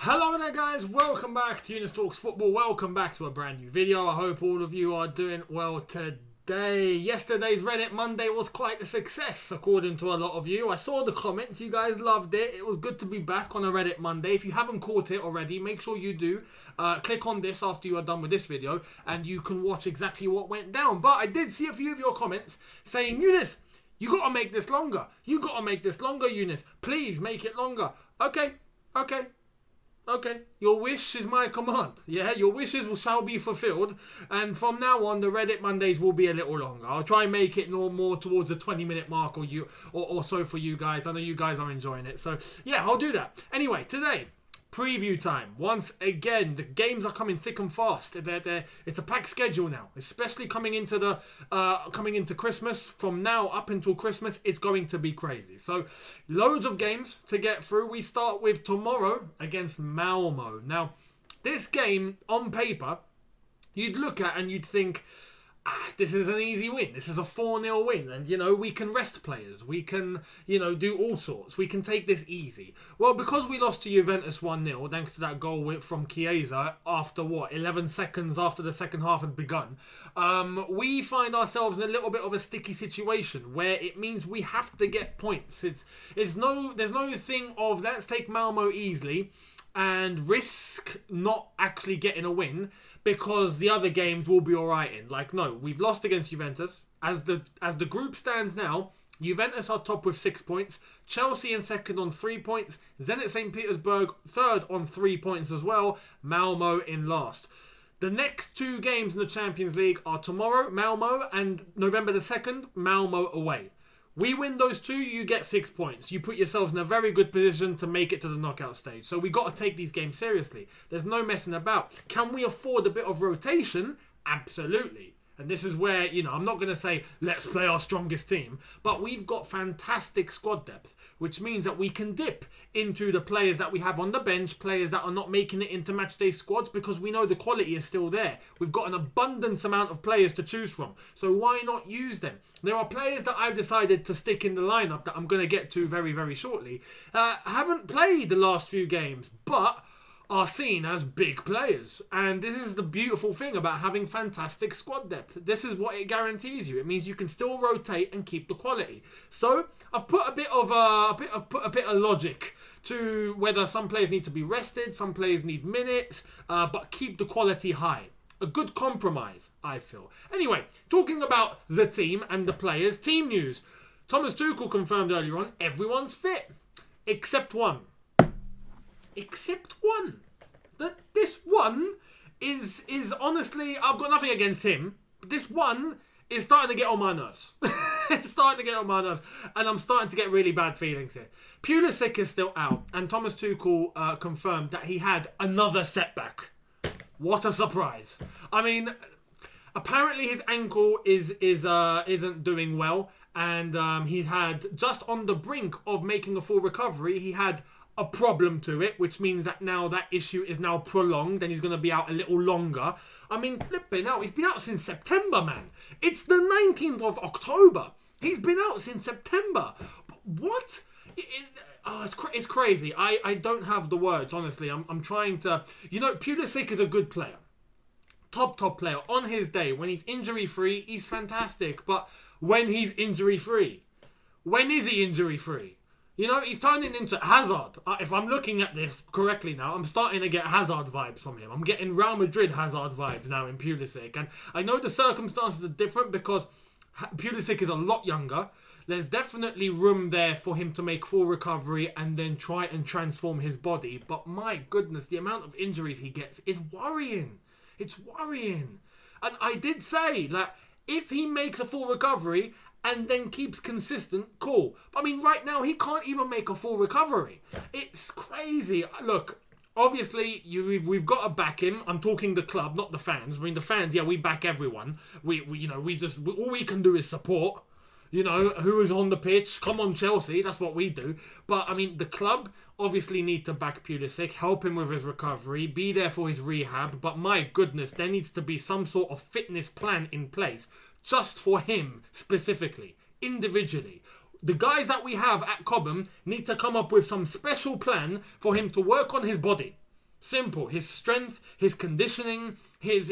Hello there guys, welcome back to Younes Talks Football, welcome back to a brand new video. I hope all of you are doing well today. Yesterday's Reddit Monday was quite a success according to a lot of you. I saw the comments, you guys loved it. It was good to be back on a Reddit Monday. If you haven't caught it already, make sure you do. Click on this after you are done with this video and you can watch exactly what went down. But I did see a few of your comments saying, Younes, you gotta make this longer. You gotta make this longer, Younes. Please make it longer. Okay, your wish is my command. Yeah, your wishes shall be fulfilled. And from now on, the Reddit Mondays will be a little longer. I'll try and make it more towards the 20-minute mark or so for you guys. I know you guys are enjoying it. So, yeah, I'll do that. Anyway, today, preview time. Once again, the games are coming thick and fast. It's a packed schedule now, especially coming into Christmas. From now up until Christmas, it's going to be crazy. So, loads of games to get through. We start with tomorrow against Malmo. Now, this game on paper, you'd look at and you'd think, this is an easy win. This is a 4-0 win. And, we can rest players. We can, do all sorts. We can take this easy. Well, because we lost to Juventus 1-0, thanks to that goal from Chiesa after, 11 seconds after the second half had begun, we find ourselves in a little bit of a sticky situation where it means we have to get points. There's no thing of let's take Malmo easily and risk not actually getting a win because the other games will be alright in. No, we've lost against Juventus. As the group stands now, Juventus are top with 6 points, Chelsea in second on 3 points, Zenit St. Petersburg third on 3 points as well, Malmo in last. The next two games in the Champions League are tomorrow, Malmo, and November the 2nd, Malmo away. We win those two, you get 6 points. You put yourselves in a very good position to make it to the knockout stage. So we got to take these games seriously. There's no messing about. Can we afford a bit of rotation? Absolutely. And this is where, I'm not going to say, let's play our strongest team. But we've got fantastic squad depth, which means that we can dip into the players that we have on the bench, players that are not making it into matchday squads because we know the quality is still there. We've got an abundance amount of players to choose from. So why not use them? There are players that I've decided to stick in the lineup that I'm going to get to very, very shortly. Haven't played the last few games, but are seen as big players. And this is the beautiful thing about having fantastic squad depth. This is what it guarantees you. It means you can still rotate and keep the quality. So I've put a bit of logic to whether some players need to be rested, some players need minutes, but keep the quality high. A good compromise, I feel. Anyway, talking about the team and the players, team news. Thomas Tuchel confirmed earlier on, everyone's fit. Except one. Except one. This one is honestly, I've got nothing against him, but this one is starting to get on my nerves. It's starting to get on my nerves, and I'm starting to get really bad feelings here. Pulisic is still out, and Thomas Tuchel confirmed that he had another setback. What a surprise. I mean, apparently his ankle isn't doing well, and he's had, just on the brink of making a full recovery, he had a problem to it, which means that now that issue is now prolonged and he's going to be out a little longer. I mean, flipping out. He's been out since September, man. It's the 19th of October. He's been out since September. What? It's crazy. I don't have the words, honestly. I'm trying to... Pulisic is a good player. Top player. On his day, when he's injury-free, he's fantastic. But when he's injury-free, when is he injury-free? He's turning into Hazard. If I'm looking at this correctly now, I'm starting to get Hazard vibes from him. I'm getting Real Madrid Hazard vibes now in Pulisic. And I know the circumstances are different because Pulisic is a lot younger. There's definitely room there for him to make full recovery and then try and transform his body. But my goodness, the amount of injuries he gets is worrying. It's worrying. And I did say, if he makes a full recovery and then keeps consistent, cool. But I mean, right now, he can't even make a full recovery. It's crazy. Look, obviously, we've got to back him. I'm talking the club, not the fans. I mean, the fans, yeah, we back everyone. All we can do is support. Who is on the pitch. Come on, Chelsea. That's what we do. But, I mean, the club obviously need to back Pulisic, help him with his recovery, be there for his rehab. But my goodness, there needs to be some sort of fitness plan in place just for him specifically, individually. The guys that we have at Cobham need to come up with some special plan for him to work on his body. Simple. His strength, his conditioning, his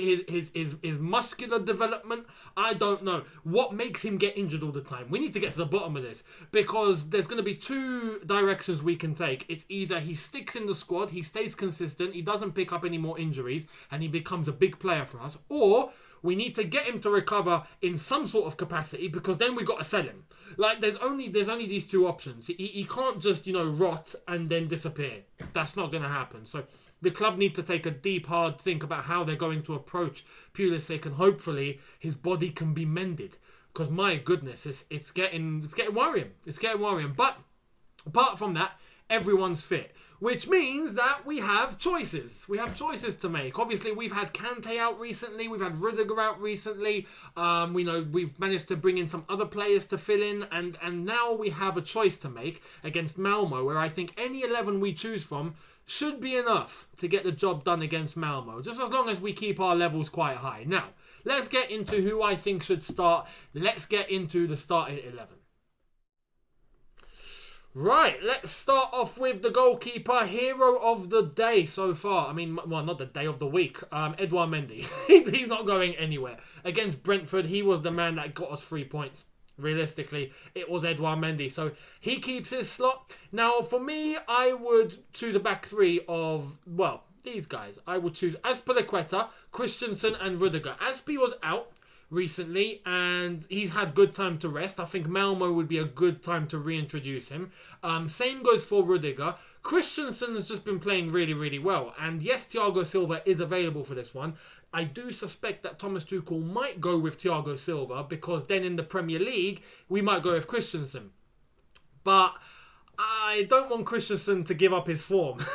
muscular development. I don't know. What makes him get injured all the time? We need to get to the bottom of this, because there's going to be two directions we can take. It's either he sticks in the squad, he stays consistent, he doesn't pick up any more injuries, and he becomes a big player for us, or we need to get him to recover in some sort of capacity, because then we got to sell him. Like, there's only these two options. He can't just, rot and then disappear. That's not going to happen. So the club need to take a deep, hard think about how they're going to approach Pulisic, and hopefully his body can be mended. Because my goodness, it's getting worrying. It's getting worrying. But apart from that, everyone's fit, which means that we have choices. We have choices to make. Obviously, we've had Kante out recently. We've had Rudiger out recently. We know we've managed to bring in some other players to fill in. And now we have a choice to make against Malmo, where I think any 11 we choose from should be enough to get the job done against Malmo, just as long as we keep our levels quite high. Now, let's get into who I think should start. Let's get into the starting 11. Right, let's start off with the goalkeeper, hero of the day so far. I mean, well, not the day of the week. Eduard Mendy. He's not going anywhere. Against Brentford, he was the man that got us 3 points. Realistically, it was Eduard Mendy. So he keeps his slot. Now, for me, I would choose a back three of, well, these guys. I would choose Azpilicueta, Christensen and Rudiger. Azpi was out recently, and he's had good time to rest. I think Malmo would be a good time to reintroduce him. Same goes for Rudiger. Christensen has just been playing really, really well. And yes, Thiago Silva is available for this one. I do suspect that Thomas Tuchel might go with Thiago Silva, because then in the Premier League, we might go with Christensen. But I don't want Christensen to give up his form.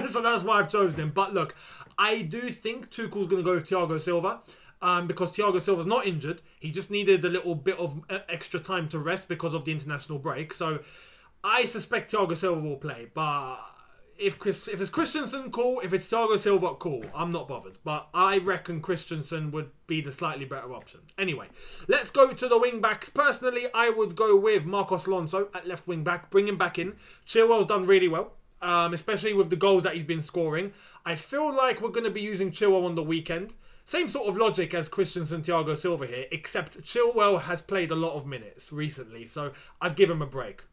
So that's why I've chosen him. But look, I do think Tuchel's going to go with Thiago Silva. Because Thiago Silva's not injured. He just needed a little bit of extra time to rest because of the international break. So I suspect Thiago Silva will play. But if it's Christensen, cool. If it's Thiago Silva, cool. I'm not bothered. But I reckon Christensen would be the slightly better option. Anyway, let's go to the wing backs. Personally, I would go with Marcos Alonso at left wing back. Bring him back in. Chilwell's done really well. Especially with the goals that he's been scoring. I feel like we're going to be using Chilwell on the weekend. Same sort of logic as Christensen, Thiago Silva here, except Chilwell has played a lot of minutes recently, so I'd give him a break.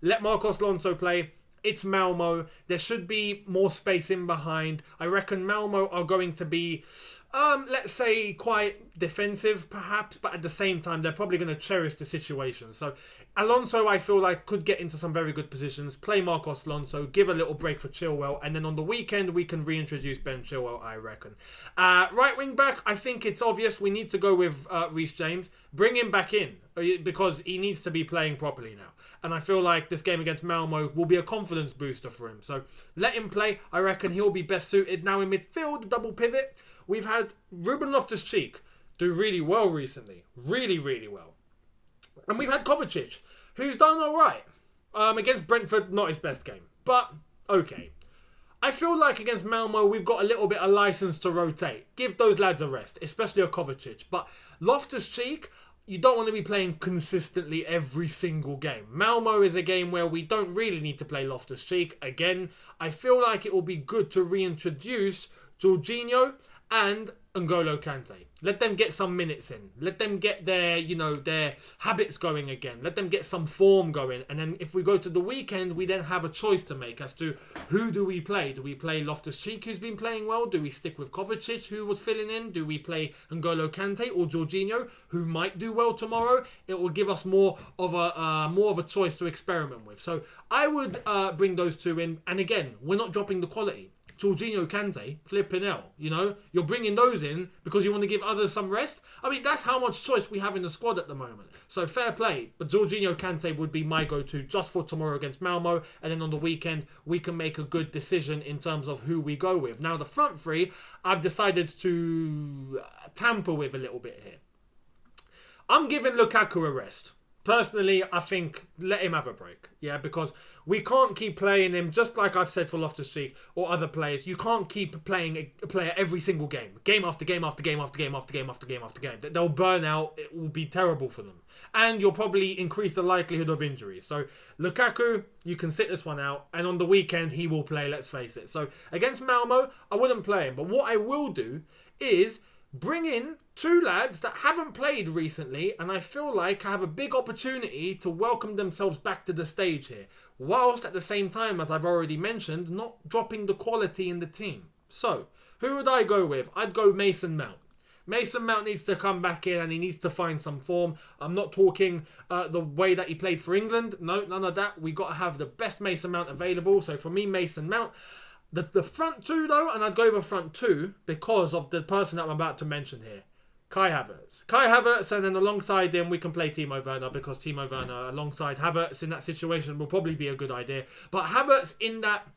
Let Marcos Alonso play. It's Malmo. There should be more space in behind. I reckon Malmo are going to be, let's say, quite defensive perhaps, but at the same time, they're probably going to cherish the situation. So Alonso, I feel like, could get into some very good positions. Play Marcos Alonso, give a little break for Chilwell, and then on the weekend, we can reintroduce Ben Chilwell, I reckon. Right wing back, I think it's obvious we need to go with Reece James. Bring him back in, because he needs to be playing properly now. And I feel like this game against Malmo will be a confidence booster for him. So let him play. I reckon he'll be best suited. Now in midfield, double pivot, we've had Ruben Loftus-Cheek do really well recently. Really, really well. And we've had Kovacic, who's done all right. Against Brentford, not his best game. But, okay. I feel like against Malmo, we've got a little bit of license to rotate. Give those lads a rest, especially a Kovacic. But Loftus-Cheek, you don't want to be playing consistently every single game. Malmo is a game where we don't really need to play Loftus-Cheek. Again, I feel like it will be good to reintroduce Jorginho and N'Golo Kante. Let them get some minutes in. Let them get their, their habits going again. Let them get some form going. And then if we go to the weekend, we then have a choice to make as to who do we play. Do we play Loftus-Cheek, who's been playing well? Do we stick with Kovacic, who was filling in? Do we play N'Golo Kante or Jorginho, who might do well tomorrow? It will give us more of a choice to experiment with. So I would bring those two in. And again, we're not dropping the quality. Jorginho, Kante, flipping hell, You're bringing those in because you want to give others some rest. I mean, that's how much choice we have in the squad at the moment. So fair play. But Jorginho, Kante would be my go-to just for tomorrow against Malmo. And then on the weekend, we can make a good decision in terms of who we go with. Now, the front three, I've decided to tamper with a little bit here. I'm giving Lukaku a rest. Personally, I think let him have a break. Yeah, because We can't keep playing him, just like I've said for Loftus-Cheek or other players. You can't keep playing a player every single game. Game after game after game after game after game after game after game. They'll burn out. It will be terrible for them. And you'll probably increase the likelihood of injuries. So Lukaku, you can sit this one out. And on the weekend, he will play, let's face it. So against Malmo, I wouldn't play him. But what I will do is bring in two lads that haven't played recently, and I feel like have a big opportunity to welcome themselves back to the stage here, whilst at the same time, as I've already mentioned, not dropping the quality in the team. So, who would I go with? I'd go Mason Mount. Mason Mount needs to come back in and he needs to find some form. I'm not talking the way that he played for England. No, none of that. We got to have the best Mason Mount available. So for me, Mason Mount. The front two, though, and I'd go over front two because of the person that I'm about to mention here. Kai Havertz. Kai Havertz, and then alongside him, we can play Timo Werner because Timo Werner alongside Havertz in that situation will probably be a good idea. But Havertz in that,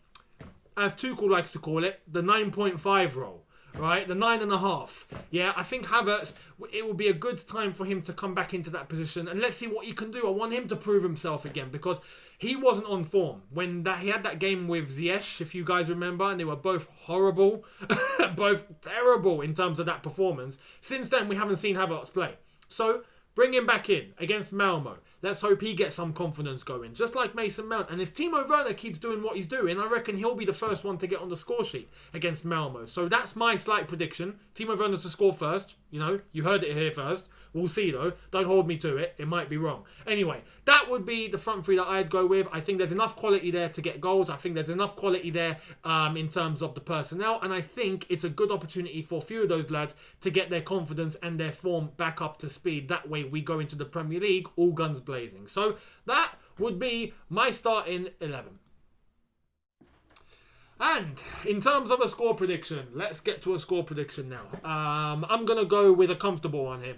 as Tuchel likes to call it, the 9.5 role. Right, the 9.5. Yeah, I think Havertz, it will be a good time for him to come back into that position. And let's see what he can do. I want him to prove himself again because he wasn't on form. When he had that game with Ziyech, if you guys remember, and they were both horrible, both terrible in terms of that performance. Since then, we haven't seen Havertz play. So, bring him back in against Malmo. Let's hope he gets some confidence going, just like Mason Mount. And if Timo Werner keeps doing what he's doing, I reckon he'll be the first one to get on the score sheet against Malmo. So that's my slight prediction. Timo Werner to score first. You know, you heard it here first. We'll see, though. Don't hold me to it. It might be wrong. Anyway, that would be the front three that I'd go with. I think there's enough quality there to get goals. I think there's enough quality there in terms of the personnel. And I think it's a good opportunity for a few of those lads to get their confidence and their form back up to speed. That way we go into the Premier League all guns blazing. So that would be my starting 11. And in terms of a score prediction, let's get to a score prediction now. I'm going to go with a comfortable one here.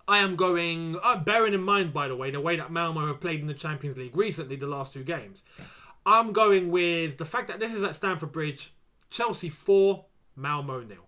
I am going, bearing in mind, by the way that Malmo have played in the Champions League recently, the last two games. I'm going with the fact that this is at Stamford Bridge. Chelsea 4, Malmo 0.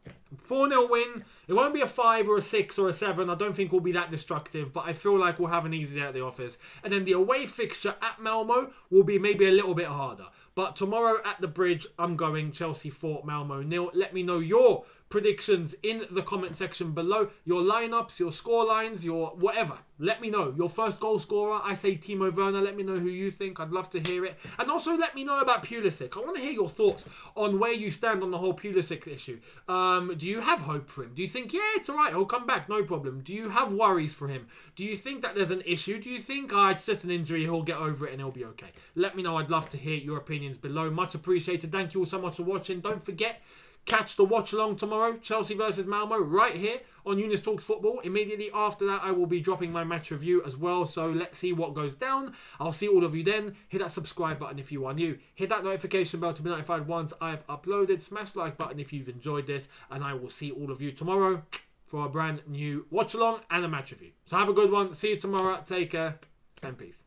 4-0 win. It won't be a 5 or a 6 or a 7. I don't think we'll be that destructive, but I feel like we'll have an easy day at the office. And then the away fixture at Malmo will be maybe a little bit harder. But tomorrow at the Bridge, I'm going Chelsea 4, Malmo 0. Let me know your predictions in the comment section below. Your lineups, your score lines, your whatever. Let me know. Your first goal scorer, I say Timo Werner. Let me know who you think. I'd love to hear it. And also let me know about Pulisic. I want to hear your thoughts on where you stand on the whole Pulisic issue. Do you have hope for him? Do you think, yeah, it's all right, he'll come back, no problem? Do you have worries for him? Do you think that there's an issue? Do you think, it's just an injury, he'll get over it and he'll be okay? Let me know. I'd love to hear your opinions below. Much appreciated. Thank you all so much for watching. Don't forget, catch the watch along tomorrow, Chelsea versus Malmo, right here on Younes Talks Football. Immediately after that, I will be dropping my match review as well. So let's see what goes down. I'll see all of you then. Hit that subscribe button if you are new. Hit that notification bell to be notified once I've uploaded. Smash the like button if you've enjoyed this. And I will see all of you tomorrow for a brand new watch along and a match review. So have a good one. See you tomorrow. Take care and peace.